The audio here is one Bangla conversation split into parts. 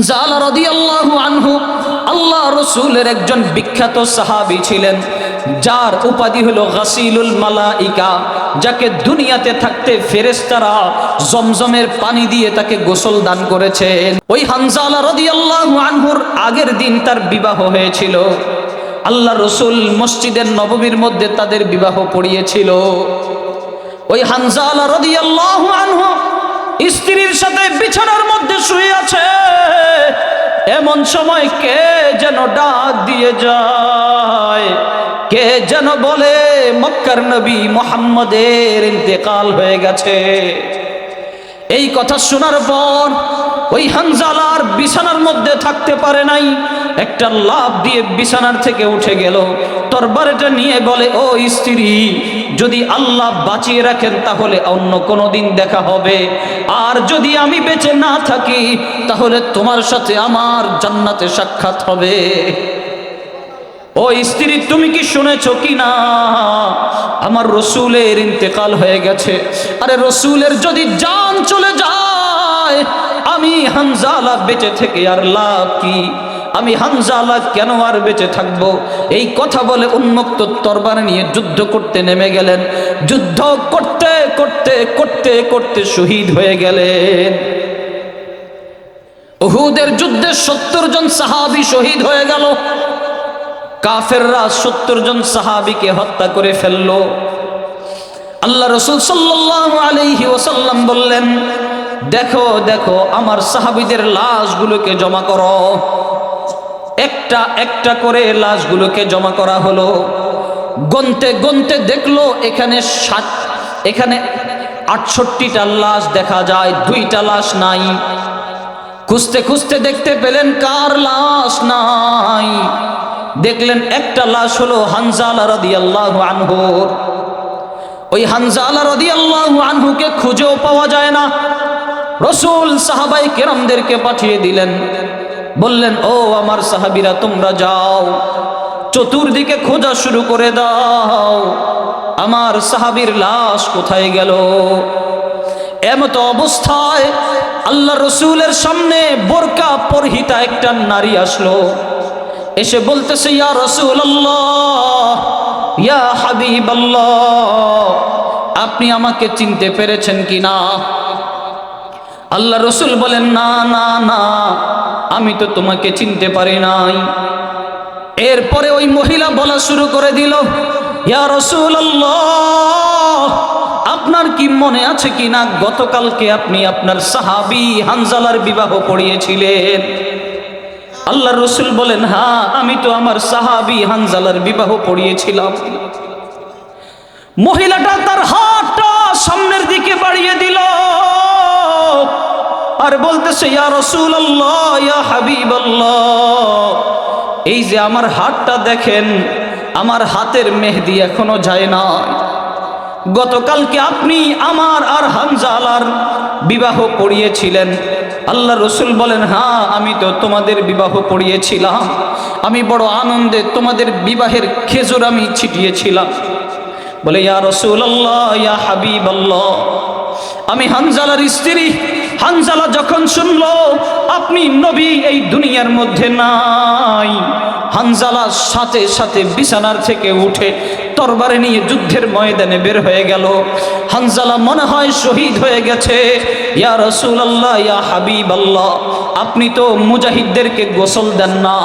হানজালা রাদিয়াল্লাহু আনহু আল্লাহ রসুলের একজন বিখ্যাত সাহাবী ছিলেন, যার উপাধি হলো গাসিলুল মালাইকা, যাকে দুনিয়াতে থাকতে ফেরেশতারা জমজমের পানি দিয়ে তাকে গোসল দান করেছেন। ওই হানজালা রাদিয়াল্লাহু আনহুর আগের দিন তার বিবাহ হয়েছিল। আল্লাহ রসুল মসজিদের নববীর মধ্যে তাদের বিবাহ পড়িয়েছিল। ওই হানজালা রাদিয়াল্লাহু আনহু স্ত্রীর সাথে বিছানার মধ্যে শুয়ে আছে, এমন সময় কে যেন ডাক দিয়ে যায়, কে যেন বলে মক্কার নবী মুহাম্মদের ইন্তেকাল হয়ে গেছে। এই কথা শোনার পর ওই হানজালার বিছানার মধ্যে থাকতে পারে নাই, একটা লাফ দিয়ে বিছানার থেকে উঠে গেল, তরবারিটা নিয়ে বলে, ও স্ত্রী, যদি আল্লাহ বাঁচিয়ে রাখেন তাহলে অন্য কোনো দিন দেখা হবে, আর যদি আমি বেঁচে না থাকি তাহলে তোমার সাথে আমার জান্নাতে সাক্ষাৎ হবে। ও স্ত্রী, তুমি কি শুনেছো কি না আমার রসুলের ইন্তেকাল হয়ে গেছে? আরে রসুলের যদি জান চলে যায়, আমি হানজালা বেঁচে থেকে আর লাভ কি? আমি হানজালা কেন আর বেঁচে থাকবো? এই কথা বলে উন্মুক্ত তরবার নিয়ে যুদ্ধ করতে নেমে গেলেন। যুদ্ধ করতে করতে করতে করতে শহীদ হয়ে গেলেন। উহুদের যুদ্ধে 70 জন সাহাবী শহীদ হয়ে গেল। কাফেররা 70 জন সাহাবীকে হত্যা করে ফেলল। আল্লাহ রাসূল সাল্লাল্লাহু আলাইহি ওয়াসাল্লাম বললেন, দেখো দেখো আমার সাহাবীদের লাশগুলোকে জমা করো। একটা একটা করে লাশগুলোকে জমা করা হলো। গনতে গনতে দেখলো এখানে 68টা লাশ দেখা যায়, 2টা লাশ নাই। খুঁজতে খুঁজতে দেখতে পেলেন কার লাশ নাই। দেখলেন একটা লাশ হলো হানজালা রাদিয়াল্লাহু আনহুর। ওই হানজালা রাদিয়াল্লাহু আনহুকে খুঁজেও পাওয়া যায় না। রাসূল সাহাবায়ে কেরামদেরকে পাঠিয়ে দিলেন, বললেন, ও আমার সাহাবীরা, তোমরা যাও চতুর্দিকে খোঁজা শুরু করে দাও, আমার সাহাবীর লাশ কোথায় গেল? এমত অবস্থায় আল্লাহ রসুলের সামনে বোরকা পরিহিতা একটা নারী আসলো। এসে বলতেছে, ইয়া রাসূলুল্লাহ, ইয়া হাবিবাল্লাহ, আপনি আমাকে চিনতে পেরেছেন কিনা? আল্লাহ রসুল বলেন, না না না, আমি তো তোমাকে চিনতে পারি নাই। এরপরে ওই মহিলা বলা শুরু করে দিল, ইয়া রাসূলুল্লাহ, আপনার কি মনে আছে কিনা গতকালকে আপনি আপনার সাহাবী হানজালার বিবাহ পড়িয়েছিলেন? আল্লাহ রসুল বলেন, হ্যাঁ, আমি তো আমার সাহাবী হানজালার বিবাহ পড়িয়েছিলাম। মহিলাটা তার হাতটা সামনের দিকে বাড়িয়ে দিল আর বলতেছে, ইয়া রাসূলুল্লাহ, ইয়া হাবিবাল্লাহ, এই যে আমার হাতটা দেখেন, আমার হাতের মেহেদি এখনো যায় না। গতকালকে আপনি আমার আর হানজালার বিবাহ পড়িয়েছিলেন। আল্লাহ রসুল বলেন, হ্যাঁ, আমি তো তোমাদের বিবাহ পড়িয়েছিলাম। আমি বড় আনন্দে তোমাদের বিবাহের খেজুর আমি ছিটিয়েছিলাম। বলে, ইয়া রাসূলুল্লাহ, ইয়া হাবিবাল্লাহ, আমি হানজালার স্ত্রী। হানজালা যখন শুনলো আপনি নবী এই দুনিয়ার মধ্যে নাই, হানজালার সাথে সাথে বিছানার থেকে উঠে তরবারি নিয়ে যুদ্ধের ময়দানে বের হয়ে গেল। হানজালা মনে হয় শহীদ হয়ে গেছে। ইয়া রাসূলুল্লাহ, ইয়া হাবিবাল্লাহ, আপনি তো মুজাহিদদেরকে গোসল দেন না।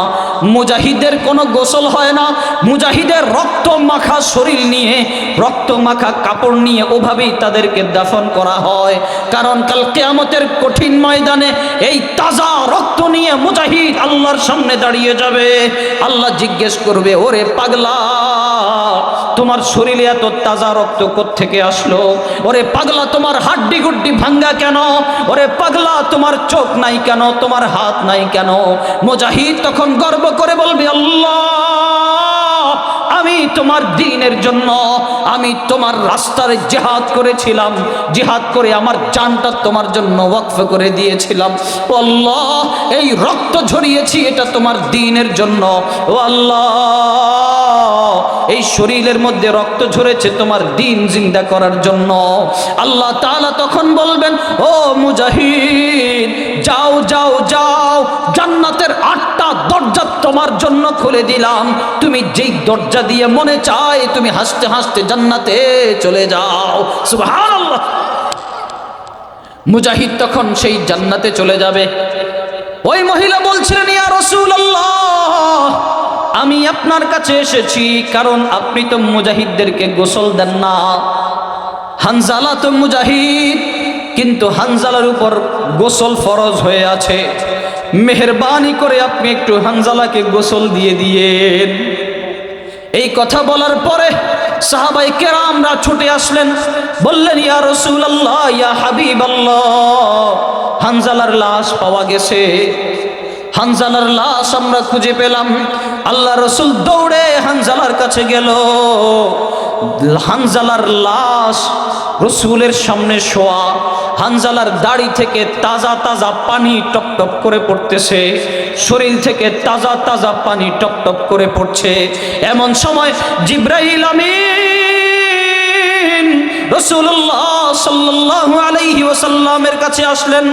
মুজাহিদের কোনো গোসল হয় না। মুজাহিদের রক্ত মাখা শরীর নিয়ে, রক্ত মাখা কাপড় নিয়ে ওভাবেই তাদেরকে দাফন করা হয়। কারণ কাল কিয়ামতের কঠিন ময়দানে এই তাজা রক্ত নিয়ে মুজাহিদ আল্লাহর সামনে দাঁড়িয়ে যাবে। আল্লাহ জিজ্ঞেস করবে, ওরে পাগলা, তোমার শরীরে এত তাজা রক্ত কোত্থেকে আসলো? ওরে পাগলা, তোমার হাড্ডি গুড্ডি ভাঙ্গা কেন? ওরে পাগলা, তোমার চোখ নাই কেন? তোমার হাত নাই কেন? মুজাহিদ তখন গর্ব করে বলবে, আল্লাহ, আমি তোমার দ্বীনের জন্য, আমি তোমার রাস্তার জিহাদ করেছিলাম, জিহাদ করে আমার জানটা তোমার জন্য ওয়াকফ করে দিয়েছিলাম। ও আল্লাহ, এই রক্ত ঝরিয়েছি এটা তোমার দ্বীনের জন্য। ও আল্লাহ, এই শরীরের মধ্যে রক্ত ঝরেছে তোমার দ্বীন জিন্দা করার জন্য। আল্লাহ তাআলা তখন বলবেন, ও মুজাহিদ, যাও যাও যাও, জান্নাতের 8টা দরজা তোমার জন্য খুলে দিলাম, তুমি যেই দরজা দিয়ে মনে চায় তুমি হাসতে হাসতে জান্নাতে চলে যাও। সুবহানাল্লাহ। মুজাহিদ তখন সেই জান্নাতে চলে যাবে। ওই মহিলা বলছিলেন, ইয়া রাসূলুল্লাহ, আমি আপনার কাছে এসেছি কারণ আপনি তো মুজাহিদদেরকে গোসল দেন না। হানজালা তো মুজাহিদ, কিন্তু হানজালার উপর গোসল ফরজ হয়ে আছে, মেহেরবানি করে আপনি একটু হানজালাকে গোসল দিয়ে দিয়েন। এই কথা বলার পরে সাহাবায়ে কেরামরা ছুটে আসলেন, বললেন, ইয়া রাসূলুল্লাহ, ইয়া হাবিবাল্লাহ, হানজালার লাশ পাওয়া গেছে, হানজালার লাশ আমরা খুঁজে পেলাম। আল্লাহ রাসূল দৌড়ে হানজালার কাছে গেল। হানজালার লাশ রাসূলের সামনে শোয়া, হানজালার দাড়ি থেকে তাজা তাজা পানি টপ টপ করে পড়তেছে, শরীর থেকে তাজা তাজা পানি টপ টপ করে পড়ছে। এমন সময় জিবরাইল আমিন রাসূলুল্লাহ সাল্লাল্লাহু আলাইহি ওয়াসাল্লামের কাছে আসলেন।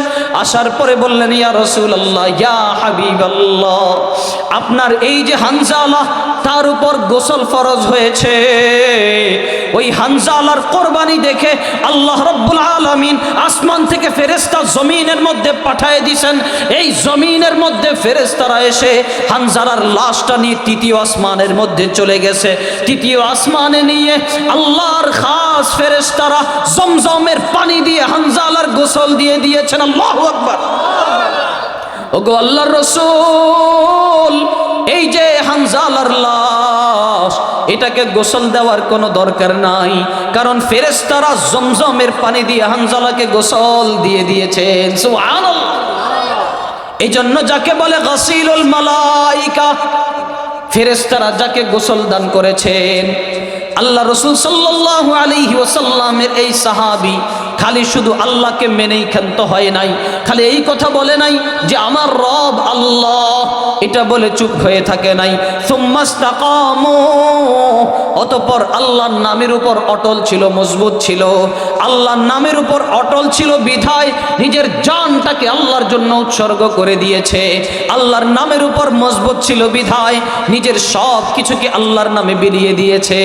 আসার পরে বললেন, ইয়া রাসূলুল্লাহ, ইয়া হাবিবাল্লাহ, আপনার এই যে হানজালা, তার উপর গোসল ফরজ হয়েছে। ওই হানজালার কোরবানি দেখে আল্লাহ রাব্বুল আলামিন আসমান থেকে ফেরেশতা জমিনের মধ্যে পাঠিয়ে দিয়েছেন। এই জমিনের মধ্যে ফেরেশতারা এসে হানজালার লাশটা নিয়ে তৃতীয় আসমানের মধ্যে চলে গেছে। তৃতীয় আসমানে নিয়ে আল্লাহর খাস ফেরেশতারা জমজমের পানি দিয়ে হানজালার গোসল দিয়ে দিয়েছেন। আল্লাহু আকবার। ওগো আল্লাহর রাসূল, এই যে হানজালার লাশ, এটাকে গোসল দেওয়ার কোনো দরকার নাই, কারণ ফেরেশতারা জমজমের পানি দিয়ে হানজালাকে গোসল দিয়ে দিয়েছেন। সুবহানাল্লাহ। এই জন্য যাকে বলে গাসিলুল মালাইকা, ফেরেশতারা যাকে গোসল দান করেছেন। আল্লাহ রাসূল সাল্লাল্লাহু আলাইহি ওয়াসাল্লামের এই সাহাবী খালি শুধু আল্লাহকে মেনেই ক্ষান্ত হয় নাই, খালি এই কথা বলে নাই যে আমার রব আল্লাহ, এটা বলে চুপ হয়ে থাকে নাই। সুম্মাস্তাকামু, অতঃপর আল্লাহর নামের উপর অটল ছিল, মজবুত ছিল। আল্লাহর নামের উপর অটল ছিল বিধায় নিজের জানটাকে আল্লাহর জন্য উৎসর্গ করে দিয়েছে। আল্লাহর নামের উপর মজবুত ছিল বিধায় নিজের সব কিছুকে আল্লাহর নামে বিলিয়ে দিয়েছে।